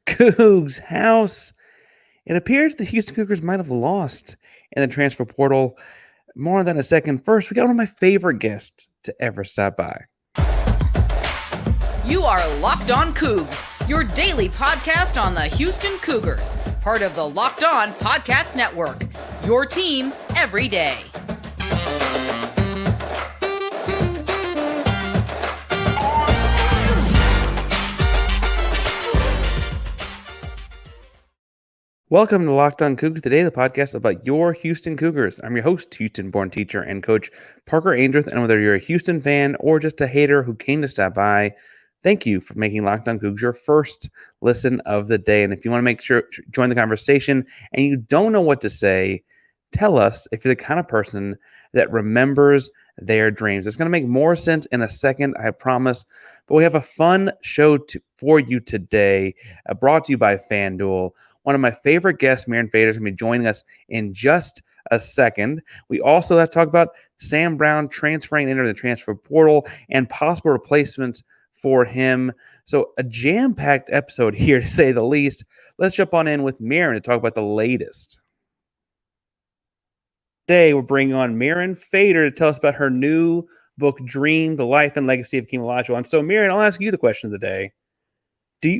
Coogs House. It appears the Houston Cougars might have lost in the transfer portal. More on that in a second. First, we got one of my favorite guests to ever stop by. You are Locked On Coogs, your daily podcast on the Houston Cougars, part of the Locked On Podcast Network, your team every day. Welcome to Locked On Coogs, today the podcast about your Houston Cougars. I'm your host, Houston-born teacher and coach Parker Ainsworth, and whether you're a Houston fan or just a hater who came to stop by, thank you for making Locked On Coogs your first listen of the day. And if you want to make sure join the conversation and you don't know what to say, tell us if you're the kind of person that remembers their dreams. It's going to make more sense in a second, I promise. But we have a fun show for you today, brought to you by FanDuel. One of my favorite guests, Mirin Fader, is going to be joining us in just a second. We also have to talk about Sam Brown transferring into the transfer portal and possible replacements for him. So a jam-packed episode here, to say the least. Let's jump on in with Mirin to talk about the latest. Today, we're bringing on Mirin Fader to tell us about her new book, Dream, The Life and Legacy of Hakeem Olajuwon. So, Mirin, I'll ask you the question of the day.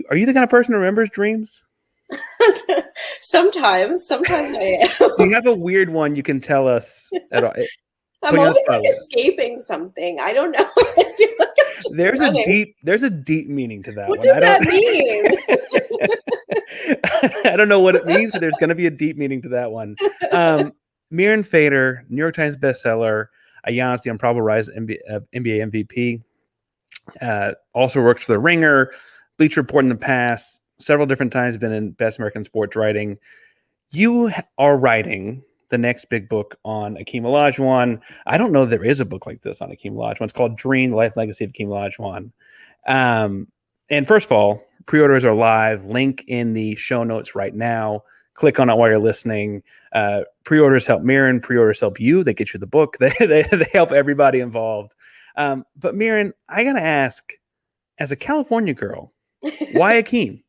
Are you the kind of person who remembers dreams? Sometimes I am. Do you have a weird one you can tell us at all? I'm always like escaping something. I don't know. I feel like there's a deep meaning to that. What does that mean? I don't know what it means, but there's going to be a deep meaning to that one. Mirin Fader, New York Times bestseller, a Giannis the Improbable Rise NBA MVP. Also works for The Ringer, Bleacher Report in the past. Several different times been in Best American Sports Writing. You are writing the next big book on Hakeem Olajuwon. I don't know if there is a book like this on Hakeem Olajuwon. It's called Dream, The Life and Legacy of Hakeem Olajuwon. And first of all, pre-orders are live. Link in the show notes right now. Click on it while you're listening. Pre-orders help Mirin. Pre-orders help you. They get you the book. They help everybody involved. But Mirin, I got to ask, as a California girl, why Hakeem?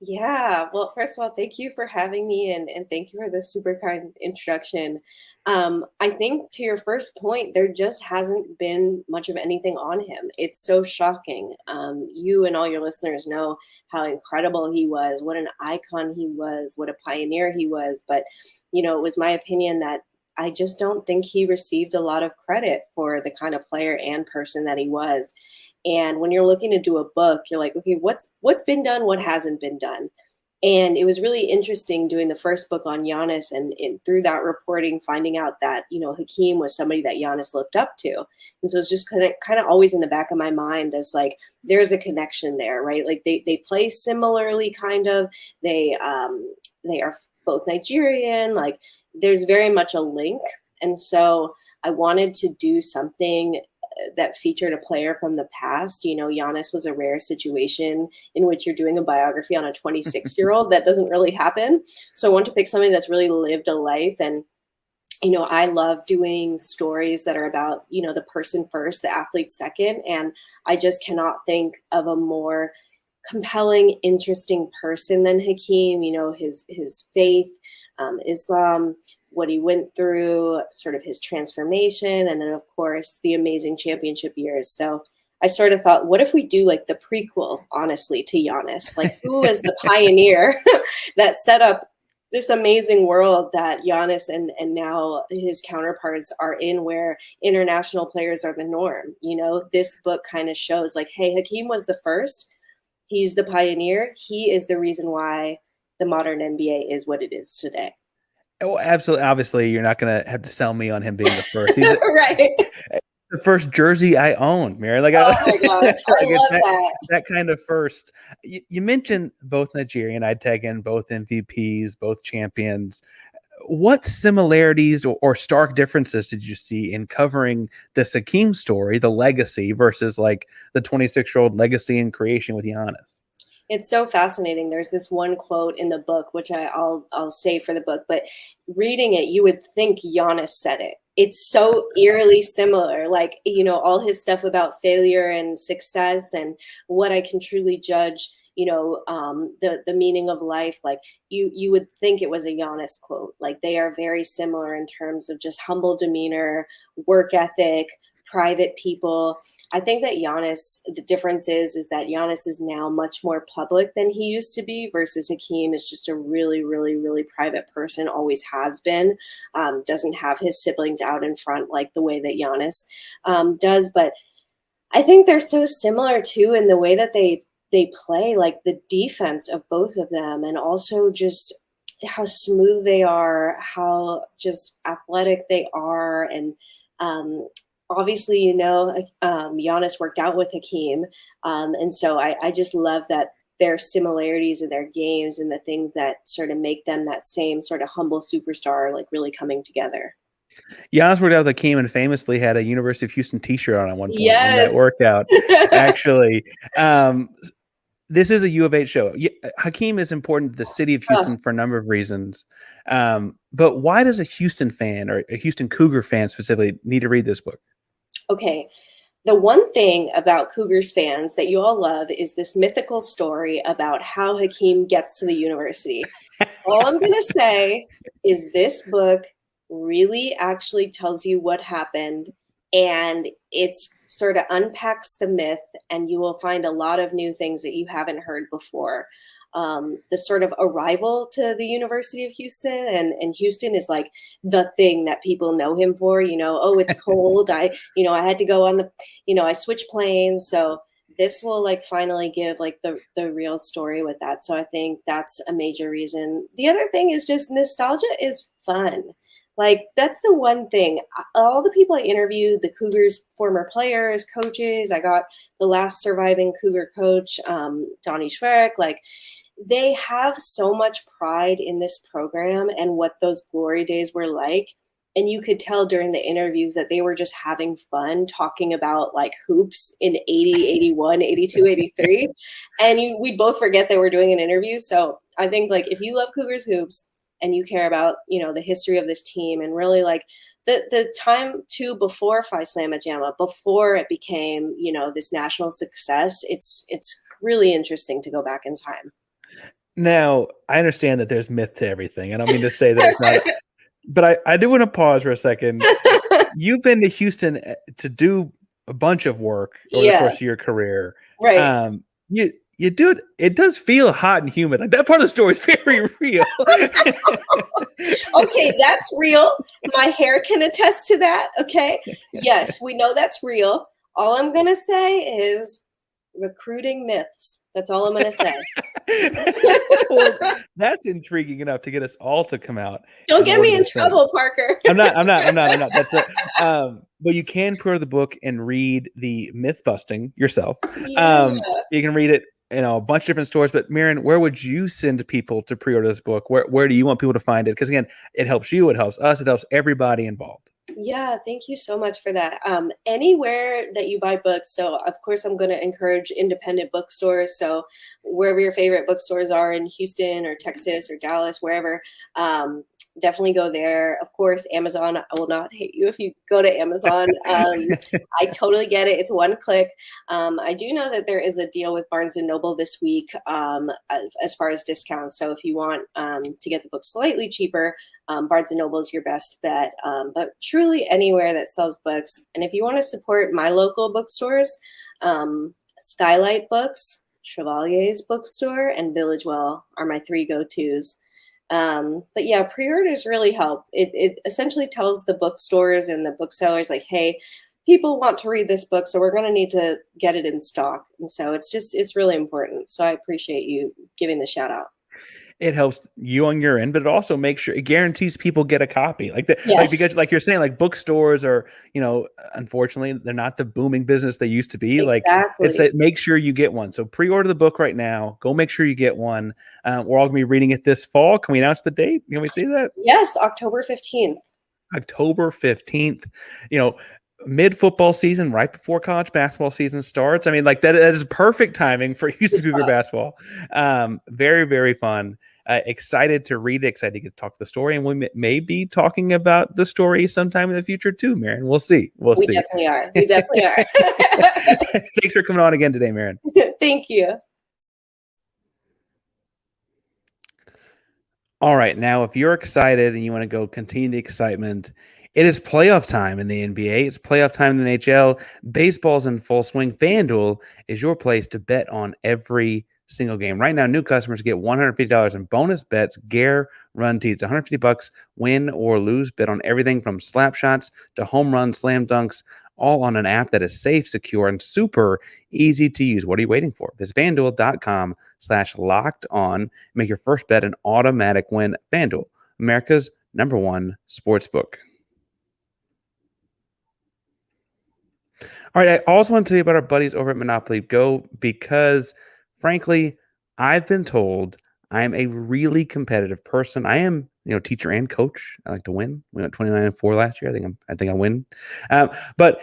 Yeah, well, first of all, thank you for having me and thank you for the super kind introduction. I think to your first point, there just hasn't been much of anything on him. It's so shocking. You and all your listeners know how incredible he was, what an icon he was, what a pioneer he was. But, it was my opinion that I just don't think he received a lot of credit for the kind of player and person that he was. And when you're looking to do a book, you're like, okay, what's been done? What hasn't been done? And it was really interesting doing the first book on Giannis and through that reporting, finding out that, Hakeem was somebody that Giannis looked up to. And so it's just kind of always in the back of my mind as like, there's a connection there, right? Like they play similarly, kind of. They are both Nigerian. Like there's very much a link. And so I wanted to do something that featured a player from the past. Giannis was a rare situation in which you're doing a biography on a 26-year-old. That doesn't really happen. So I want to pick somebody that's really lived a life. And, I love doing stories that are about, the person first, the athlete second. And I just cannot think of a more compelling, interesting person than Hakeem. His faith, Islam, what he went through, sort of his transformation, and then, of course, the amazing championship years. So I sort of thought, what if we do like the prequel, honestly, to Giannis? Like, who was the pioneer that set up this amazing world that Giannis and now his counterparts are in, where international players are the norm? This book kind of shows like, hey, Hakeem was the first. He's the pioneer. He is the reason why the modern NBA is what it is today. Oh, absolutely. Obviously, you're not going to have to sell me on him being the first. He's right. The first jersey I own, Mirin. Like, oh my gosh, I love that kind of first. You mentioned both Nigerian, I'd tag in both MVPs, both champions. What similarities or stark differences did you see in covering the Hakeem story, the legacy, versus like the 26-year-old legacy and creation with Giannis? It's so fascinating. There's this one quote in the book, which I'll say for the book, but reading it, you would think Giannis said it. It's so eerily similar, like, all his stuff about failure and success and what I can truly judge the meaning of life. Like you would think it was a Giannis quote. Like they are very similar in terms of just humble demeanor, work ethic, private people. I think that the difference is that Giannis is now much more public than he used to be, versus Hakeem is just a really, really, really private person, always has been, doesn't have his siblings out in front like the way that Giannis does. But I think they're so similar too in the way that they play, like the defense of both of them, and also just how smooth they are, how just athletic they are. And obviously, Giannis worked out with Hakeem. And so I just love that their similarities in their games and the things that sort of make them that same sort of humble superstar, like really coming together. Giannis worked out with Hakeem and famously had a University of Houston t-shirt on at one point in Yes. that workout. Actually, this is a U of H show. Hakeem is important to the city of Houston for a number of reasons. But why does a Houston fan, or a Houston Cougar fan specifically, need to read this book? Okay. The one thing about Cougars fans that you all love is this mythical story about how Hakeem gets to the university. All I'm going to say is this book really actually tells you what happened, and it's sort of unpacks the myth, and you will find a lot of new things that you haven't heard before. The sort of arrival to the University of Houston, and Houston is like the thing that people know him for, it's cold. I had to go on I switched planes. So this will like finally give like the real story with that. So I think that's a major reason. The other thing is just nostalgia is fun. Like that's the one thing. All the people I interviewed, the Cougars former players, coaches, I got the last surviving Cougar coach, Donnie Schwerek, like they have so much pride in this program and what those glory days were like. And you could tell during the interviews that they were just having fun talking about like hoops in 80, 81, 82, 83. And we'd both forget they were doing an interview. So I think like if you love Cougars hoops and you care about, the history of this team and really like the time too before Phi Slamma Jamma, before it became, this national success, it's really interesting to go back in time. Now, I understand that there's myth to everything. I don't mean to say that it's not, but I do want to pause for a second. You've been to Houston to do a bunch of work over the course of your career. Right. You do it. It does feel hot and humid. Like that part of the story is very real. Okay, that's real. My hair can attest to that. Okay. Yes, we know that's real. All I'm going to say is recruiting myths. That's all I'm going to say. Well, that's intriguing enough to get us all to come out. Don't get me in trouble, Parker. I'm not. That's but you can pre-order the book and read the myth busting yourself. Yeah. You can read it in a bunch of different stores. But Mirin, where would you send people to pre-order this book? Where do you want people to find it? Because again, it helps you, it helps us, it helps everybody involved. Yeah, thank you so much for that. Anywhere that you buy books. So of course I'm going to encourage independent bookstores. So wherever your favorite bookstores are in Houston or Texas or Dallas, wherever, definitely go there. Of course, Amazon. I will not hate you if you go to Amazon. I totally get it. It's one click. I do know that there is a deal with Barnes & Noble this week as far as discounts. So if you want to get the book slightly cheaper, Barnes & Noble is your best bet. But truly anywhere that sells books. And if you want to support my local bookstores, Skylight Books, Chevalier's Bookstore, and Village Well are my three go-tos. But yeah, pre-orders really help. It essentially tells the bookstores and the booksellers like, hey, people want to read this book, so we're going to need to get it in stock. And so it's really important. So I appreciate you giving the shout out. It helps you on your end, but it also makes sure it guarantees people get a copy. Like that, Yes. like because like you're saying, like bookstores are, unfortunately they're not the booming business they used to be. Exactly. Like make sure you get one. So pre-order the book right now. Go make sure you get one. We're all gonna be reading it this fall. Can we announce the date? Can we see that? Yes, October 15th. October 15th. Mid football season, right before college basketball season starts. I mean, like that is perfect timing for Houston Cougar basketball. Very, very fun. Excited to read it, excited to get to talk the story, and we may be talking about the story sometime in the future too, Mirin. We'll see. We definitely are. We definitely are. Thanks for coming on again today, Mirin. Thank you. All right, now if you're excited and you want to go continue the excitement, it is playoff time in the NBA. It's playoff time in the NHL. Baseball's in full swing. FanDuel is your place to bet on every single game. Right now, new customers get $150 in bonus bets guaranteed. It's $150 win or lose. Bet on everything from slap shots to home runs, slam dunks, all on an app that is safe, secure, and super easy to use. What are you waiting for? Visit FanDuel.com/locked on. Make your first bet an automatic win. FanDuel, America's #1 sportsbook. All right, I also want to tell you about our buddies over at Monopoly Go because, frankly, I've been told I'm a really competitive person. I am, teacher and coach. I like to win. We went 29-4 last year. I think I win. But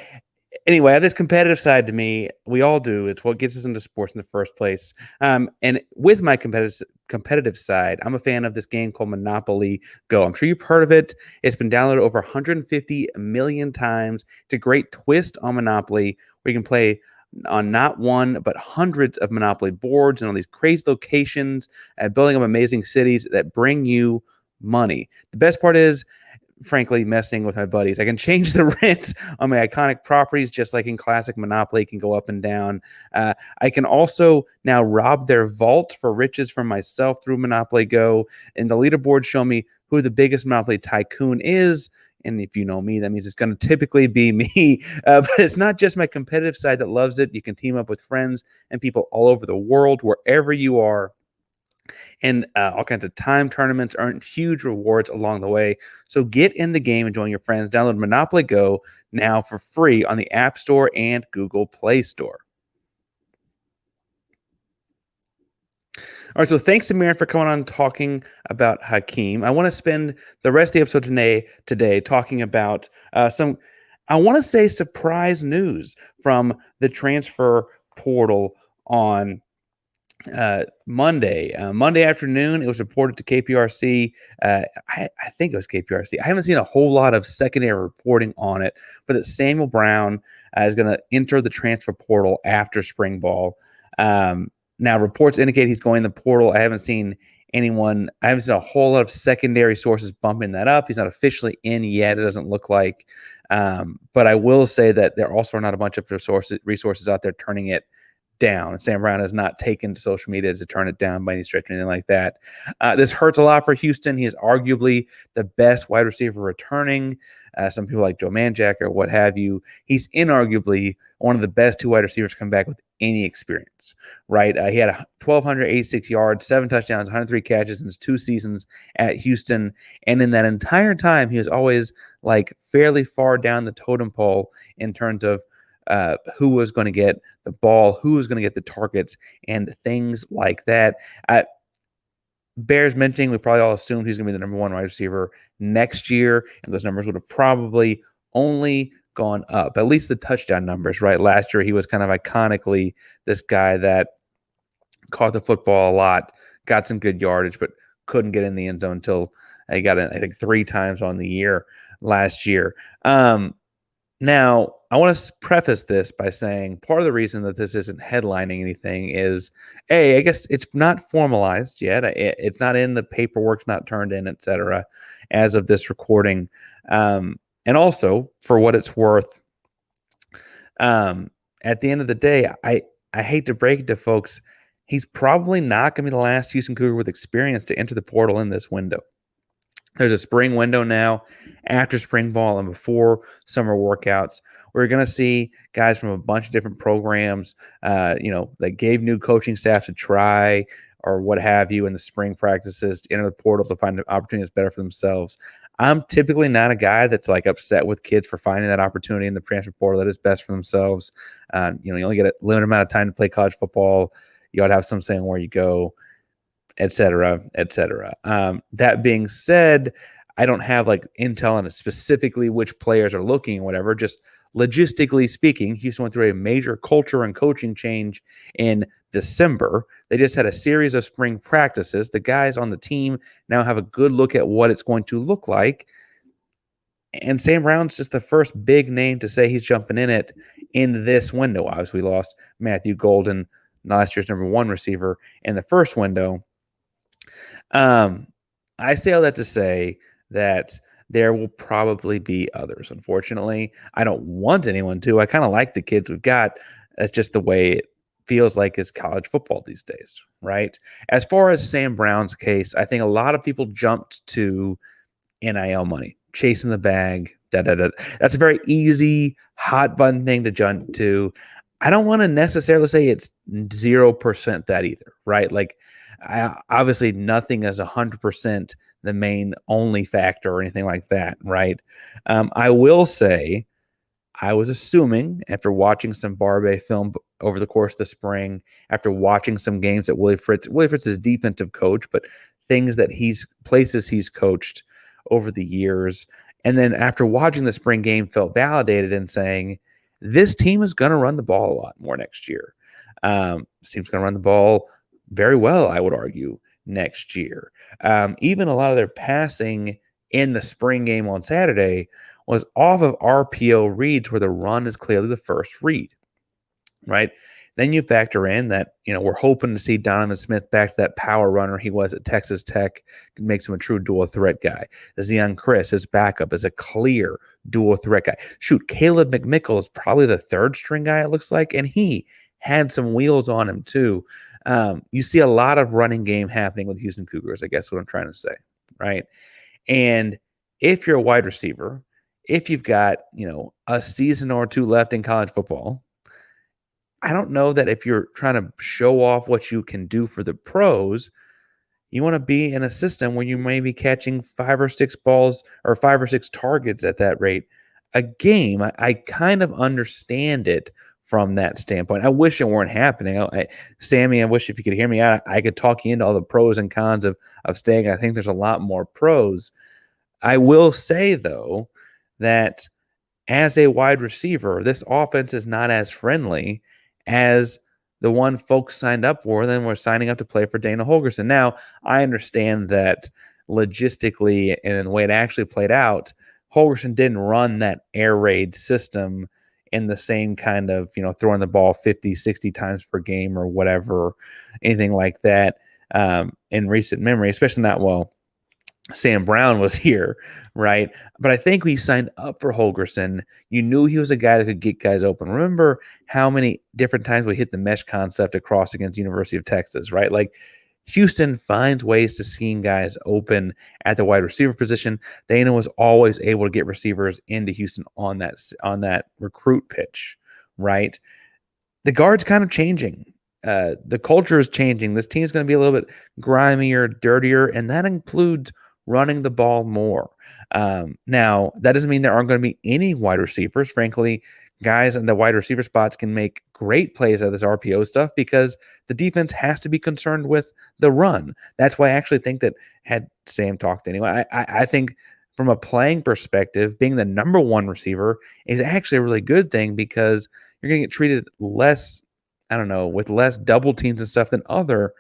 anyway, I have this competitive side to me. We all do. It's what gets us into sports in the first place. And with my competitive side, I'm a fan of this game called Monopoly Go. I'm sure you've heard of it. It's been downloaded over 150 million times. It's a great twist on Monopoly where you can play on not one, but hundreds of Monopoly boards and all these crazy locations, building up amazing cities that bring you money. The best part is, frankly, messing with my buddies. I can change the rent on my iconic properties, just like in classic Monopoly, can go up and down. I can also now rob their vault for riches from myself through Monopoly Go. And the leaderboards show me who the biggest Monopoly tycoon is. And if you know me, that means it's going to typically be me. But it's not just my competitive side that loves it. You can team up with friends and people all over the world, wherever you are. And all kinds of time tournaments, earn huge rewards along the way. So get in the game and join your friends. Download Monopoly Go now for free on the App Store and Google Play Store. All right, so thanks to Mirin for coming on talking about Hakeem. I want to spend the rest of the episode today talking about some, I want to say, surprise news from the transfer portal on Monday afternoon. It was reported to KPRC. I think it was KPRC. I haven't seen a whole lot of secondary reporting on it, but that Samuel Brown is going to enter the transfer portal after spring ball. Now, reports indicate he's going in the portal. I haven't seen a whole lot of secondary sources bumping that up. He's not officially in yet, it doesn't look like. But I will say that there also are not a bunch of resources out there turning it down. Sam Brown has not taken to social media to turn it down by any stretch or anything like that. This hurts a lot for Houston. He is arguably the best wide receiver returning. Some people like Joe Manjack or what have you. He's inarguably one of the best two wide receivers to come back with any experience, right? He had 1,286 yards, 7 touchdowns, 103 catches in his 2 seasons at Houston. And in that entire time, he was always like fairly far down the totem pole in terms of who was going to get the ball, who was going to get the targets, and things like that. Bears mentioning, we probably all assumed he's going to be the #1 wide receiver next year, and those numbers would have probably only gone up, at least the touchdown numbers, right? Last year, he was kind of iconically this guy that caught the football a lot, got some good yardage, but couldn't get in the end zone until he got it, I think, 3 times on the year last year. Now, I want to preface this by saying part of the reason that this isn't headlining anything is, I guess it's not formalized yet. It's not in the paperwork, not turned in, etc., as of this recording. And also, for what it's worth, at the end of the day, I hate to break it to folks, he's probably not going to be the last Houston Cougar with experience to enter the portal in this window. There's a spring window now after spring ball and before summer workouts. We're going to see guys from a bunch of different programs, that gave new coaching staff to try or what have you in the spring practices to enter the portal to find opportunities better for themselves. I'm typically not a guy that's like upset with kids for finding that opportunity in the transfer portal that is best for themselves. You only get a limited amount of time to play college football. You ought to have some saying where you go, et cetera, et cetera. That being said, I don't have like intel on specifically which players are looking and whatever. Just logistically speaking, Houston went through a major culture and coaching change in December. They just had a series of spring practices. The guys on the team now have a good look at what it's going to look like. And Sam Brown's just the first big name to say he's jumping in it in this window. Obviously, we lost Matthew Golden, last year's #1 receiver, in the first window. I say all that to say that there will probably be others. Unfortunately, I don't want anyone to. I kind of like the kids we've got. That's just the way it feels like is college football these days, right? As far as Sam Brown's case, I think a lot of people jumped to NIL money, chasing the bag. Da, da, da. That's a very easy, hot button thing to jump to. I don't want to necessarily say it's 0% that either, right? Like, obviously, nothing is 100% the main only factor or anything like that, right? I will say, I was assuming after watching some Barbe film over the course of the spring, after watching some games that Willie Fritz is a defensive coach, but things that places he's coached over the years. And then after watching the spring game, felt validated in saying, this team is going to run the ball a lot more next year. This team's going to run the ball very well, I would argue, next year. Even a lot of their passing in the spring game on Saturday was off of RPO reads where the run is clearly the first read, right? Then you factor in that, we're hoping to see Donovan Smith back to that power runner he was at Texas Tech, makes him a true dual threat guy. Zion Chris, his backup, is a clear dual threat guy. Shoot, Caleb McMichael is probably the third string guy, it looks like, and he had some wheels on him too. You see a lot of running game happening with Houston Cougars, I guess what I'm trying to say, right? And if you're a wide receiver, if you've got, a season or two left in college football, I don't know that if you're trying to show off what you can do for the pros, you want to be in a system where you may be catching 5 or 6 balls or 5 or 6 targets at that rate a game. I kind of understand it from that standpoint. I wish it weren't happening. Sammy, I wish if you could hear me out, I could talk you into all the pros and cons of staying. I think there's a lot more pros. I will say, though, that as a wide receiver, this offense is not as friendly as the one folks signed up for, then we're signing up to play for Dana Holgorsen. Now, I understand that logistically and in the way it actually played out, Holgorsen didn't run that air raid system in the same kind of, throwing the ball 50, 60 times per game or whatever, anything like that in recent memory, especially not, Sam Brown was here, right? But I think we signed up for Holgorsen. You knew he was a guy that could get guys open. Remember how many different times we hit the mesh concept across against University of Texas, right? Like Houston finds ways to scheme guys open at the wide receiver position. Dana was always able to get receivers into Houston on that recruit pitch, right? The guard's kind of changing. The culture is changing. This team's going to be a little bit grimier, dirtier, and that includes running the ball more. Now, that doesn't mean there aren't going to be any wide receivers. Frankly, guys in the wide receiver spots can make great plays out of this RPO stuff because the defense has to be concerned with the run. That's why I actually think that had Sam talked anyway, I think from a playing perspective, being the number one receiver is actually a really good thing because you're going to get treated less, with less double teams and stuff than other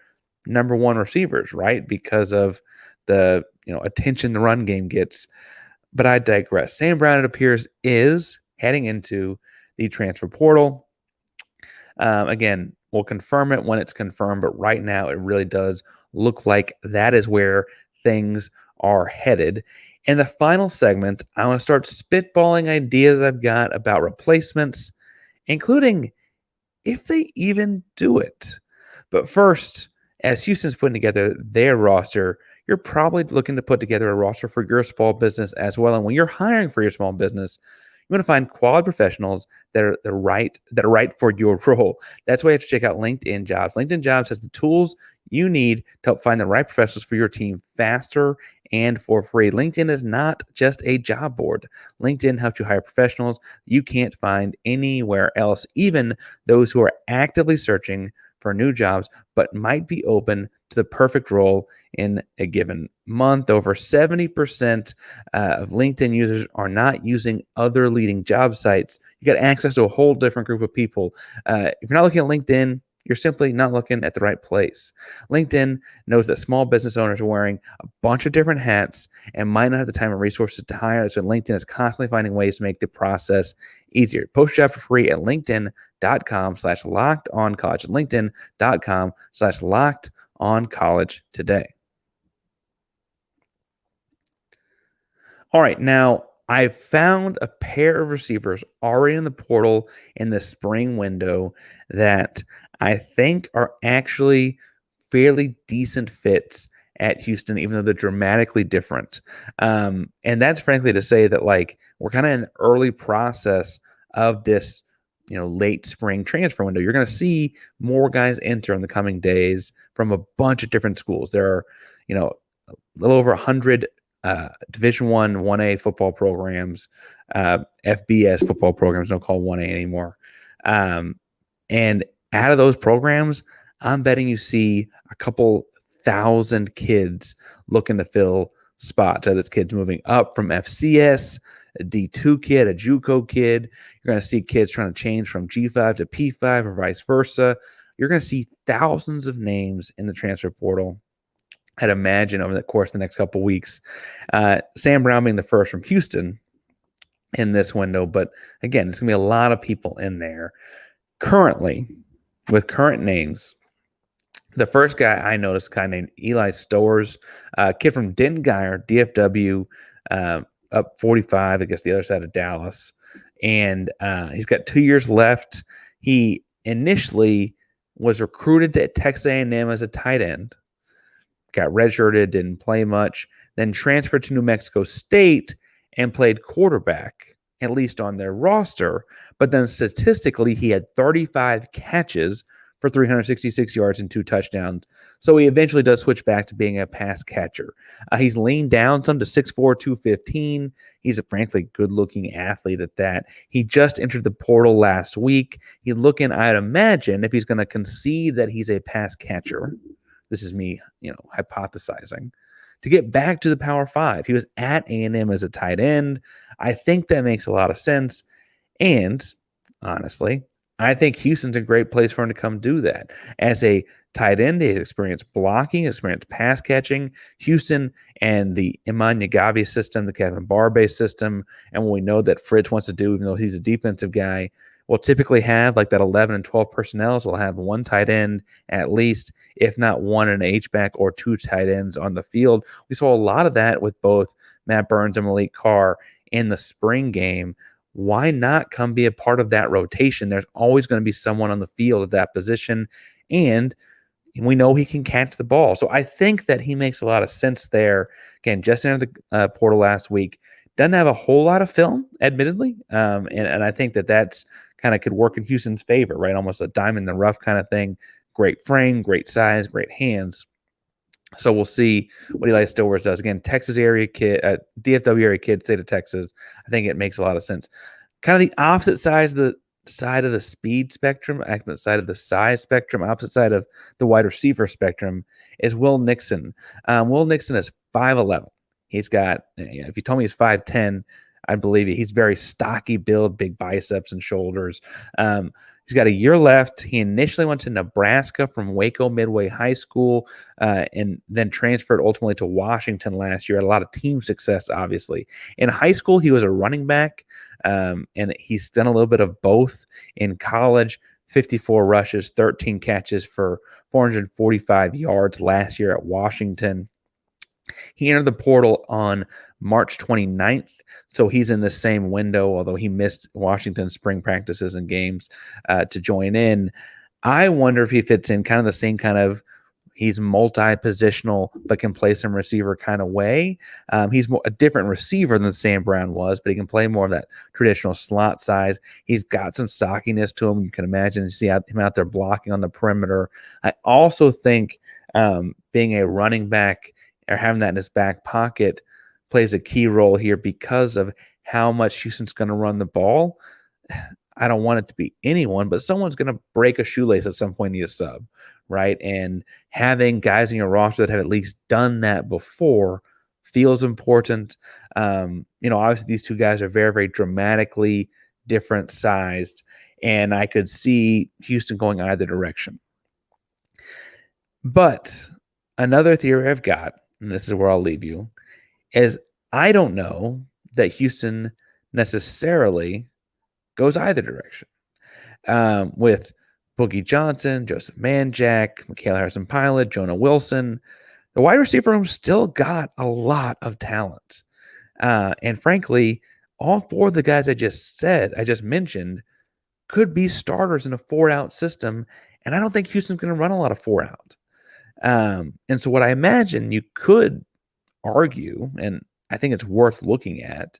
number one receivers, right? Because of the attention the run game gets. But I digress. Sam Brown, it appears, is heading into the transfer portal. Again, we'll confirm it when it's confirmed, but right now it really does look like that is where things are headed. In the final segment, I want to start spitballing ideas I've got about replacements, including if they even do it. But first, as Houston's putting together their roster, you're probably looking to put together a roster for your small business as well. And when you're hiring for your small business, you want to find quality professionals that are right for your role. That's why you have to check out LinkedIn Jobs. LinkedIn Jobs has the tools you need to help find the right professionals for your team faster and for free. LinkedIn is not just a job board. LinkedIn helps you hire professionals you can't find anywhere else, even those who are actively searching for new jobs but might be open to the perfect role in a given month. Over 70% of LinkedIn users are not using other leading job sites. You got access to a whole different group of people. If you're not looking at LinkedIn, you're simply not looking at the right place. LinkedIn knows that small business owners are wearing a bunch of different hats and might not have the time and resources to hire. So LinkedIn is constantly finding ways to make the process easier. Post your job for free at linkedin.com/lockedoncollege. LinkedIn.com/lockedoncollege today. All right, now I found a pair of receivers already in the portal in the spring window that I think are actually fairly decent fits at Houston, even though they're dramatically different. And that's frankly to say that like we're kind of in the early process of this, late spring transfer window. You're going to see more guys enter in the coming days from a bunch of different schools. There are, a little over 100 Division 1A football programs, FBS football programs, don't call 1A anymore. And out of those programs, I'm betting you see a couple thousand kids looking to fill spots. That's kids moving up from FCS, a D2 kid, a JUCO kid. You're going to see kids trying to change from G5 to P5 or vice versa. You're going to see thousands of names in the transfer portal. I'd imagine over the course of the next couple of weeks. Sam Brown being the first from Houston in this window. But again, it's going to be a lot of people in there. Currently, with current names, the first guy I noticed, a guy named Eli Stowers, kid from Denton Guyer, DFW, up 45, I guess the other side of Dallas. And he's got 2 years left. He initially was recruited to Texas A&M as a tight end. Got redshirted, didn't play much, then transferred to New Mexico State and played quarterback, at least on their roster. But then statistically, he had 35 catches for 366 yards and 2 touchdowns. So he eventually does switch back to being a pass catcher. He's leaned down some to 6'4", 215. He's a frankly good-looking athlete at that. He just entered the portal last week. He's looking, I'd imagine, if he's going to concede that he's a pass catcher. This is me, hypothesizing, to get back to the Power 5. He was at A&M as a tight end. I think that makes a lot of sense. And honestly, I think Houston's a great place for him to come do that. As a tight end, he's experienced blocking, experienced pass catching. Houston and the Iman Yagavi system, the Kevin Barbe system, and what we know that Fritz wants to do, even though he's a defensive guy, will typically have like that 11 and 12 personnel. So we'll have one tight end at least, if not one an H-back or 2 tight ends on the field. We saw a lot of that with both Matt Burns and Malik Carr in the spring game. Why not come be a part of that rotation? There's always going to be someone on the field at that position, and we know he can catch the ball. So I think that he makes a lot of sense there. Again, just entered the portal last week. Doesn't have a whole lot of film, admittedly, and I think that that's kind of could work in Houston's favor, right? Almost a diamond in the rough kind of thing. Great frame, great size, great hands. So we'll see what Eli Stowers does. Again, Texas area kid, DFW area kid, state of Texas. I think it makes a lot of sense. Kind of the opposite side of the speed spectrum, opposite side of the size spectrum, opposite side of the wide receiver spectrum is Will Nixon. Will Nixon is 5'11". He's got, if you told me he's 5'10", I'd believe it. He's very stocky build, big biceps and shoulders. He's got a year left. He initially went to Nebraska from Waco Midway High School and then transferred ultimately to Washington last year. Had a lot of team success, obviously. In high school, he was a running back, and he's done a little bit of both in college. 54 rushes, 13 catches for 445 yards last year at Washington. He entered the portal on March 29th, so he's in the same window, although he missed Washington's spring practices and games to join in. I wonder if he fits in kind of the same kind of, he's multi-positional but can play some receiver kind of way. He's a different receiver than Sam Brown was, but he can play more of that traditional slot size. He's got some stockiness to him. You can imagine you see him out there blocking on the perimeter. I also think being a running back or having that in his back pocket plays a key role here because of how much Houston's going to run the ball. I don't want it to be anyone, but someone's going to break a shoelace at some point in a sub, right? And having guys in your roster that have at least done that before feels important. Obviously these two guys are very, very dramatically different sized, and I could see Houston going either direction. But another theory I've got, and this is where I'll leave you, is I don't know that Houston necessarily goes either direction. With Boogie Johnson, Joseph Manjack, Mikhail Harrison-Pilot, Jonah Wilson, the wide receiver room still got a lot of talent. And frankly, all four of the guys I just mentioned, could be starters in a 4-out system. And I don't think Houston's going to run a lot of 4-out. And so what I imagine you could argue, and I think it's worth looking at,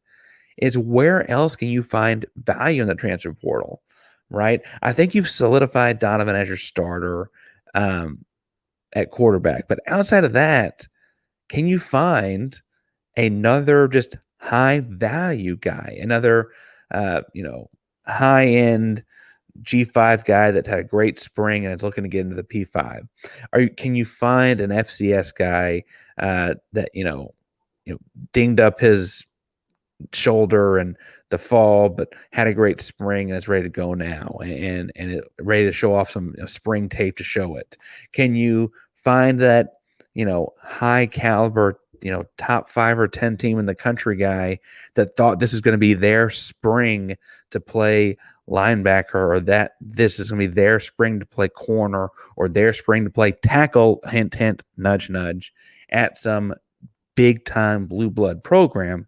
is where else can you find value in the transfer portal, right? I think you've solidified Donovan as your starter at quarterback. But outside of that, can you find another just high value guy, another, high end G5 guy that had a great spring and is looking to get into the P5? Can you find an FCS guy that dinged up his shoulder and the fall, but had a great spring and is ready to go now and ready to show off some spring tape to show it? Can you find that high caliber top 5 or 10 team in the country guy that thought this is going to be their spring to play linebacker, or that this is going to be their spring to play corner, or their spring to play tackle, hint, hint, nudge, nudge, at some big time blue blood program?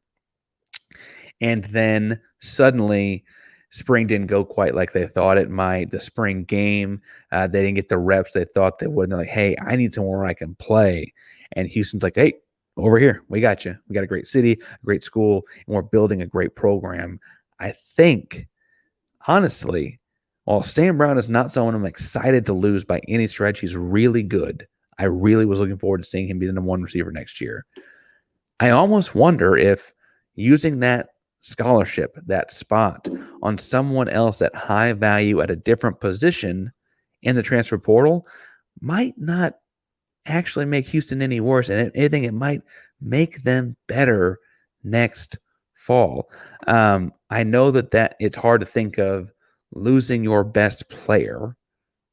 And then suddenly spring didn't go quite like they thought it might. The spring game, they didn't get the reps they thought they would. And they're like, hey, I need somewhere where I can play. And Houston's like, hey, over here, we got you. We got a great city, a great school, and we're building a great program. I think, honestly, while Sam Brown is not someone I'm excited to lose by any stretch, he's really good. I really was looking forward to seeing him be the number 1 receiver next year. I almost wonder if using that scholarship, that spot, on someone else at high value at a different position in the transfer portal might not actually make Houston any worse. And if anything, it might make them better next fall. I know that it's hard to think of losing your best player,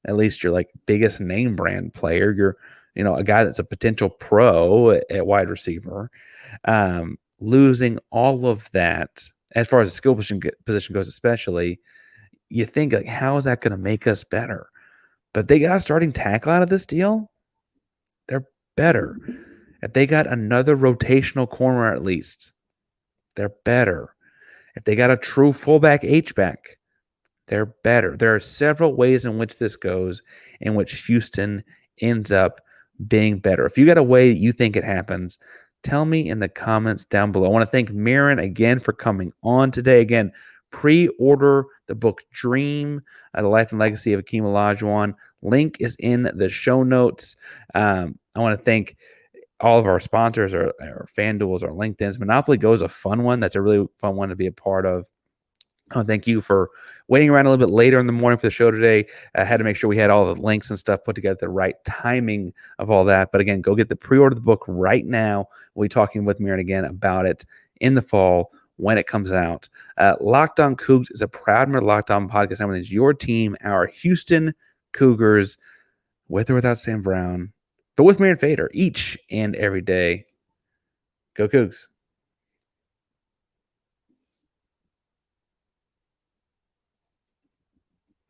at least your biggest name brand player. You're, a guy that's a potential pro at wide receiver. Losing all of that, as far as the skill position goes, especially, you think, how is that going to make us better? But they got a starting tackle out of this deal, they're better. If they got another rotational corner at least, they're better. If they got a true fullback H-back, they're better. There are several ways in which this goes, in which Houston ends up being better. If you got a way that you think it happens, tell me in the comments down below. I want to thank Mirin again for coming on today. Again, pre-order the book Dream, The Life and Legacy of Hakeem Olajuwon. Link is in the show notes. I want to thank all of our sponsors, our FanDuels, our LinkedIn's. Monopoly Go is a fun one. That's a really fun one to be a part of. Thank you for waiting around a little bit later in the morning for the show today. I had to make sure we had all the links and stuff put together at the right timing of all that. But again, go get the pre-order the book right now. We'll be talking with Mirin again about it in the fall when it comes out. Locked On Coogs is a proud member of the Locked On Podcast Network. It's your team, our Houston Cougars, with or without Sam Brown, but with Mirin Fader each and every day. Go Coogs.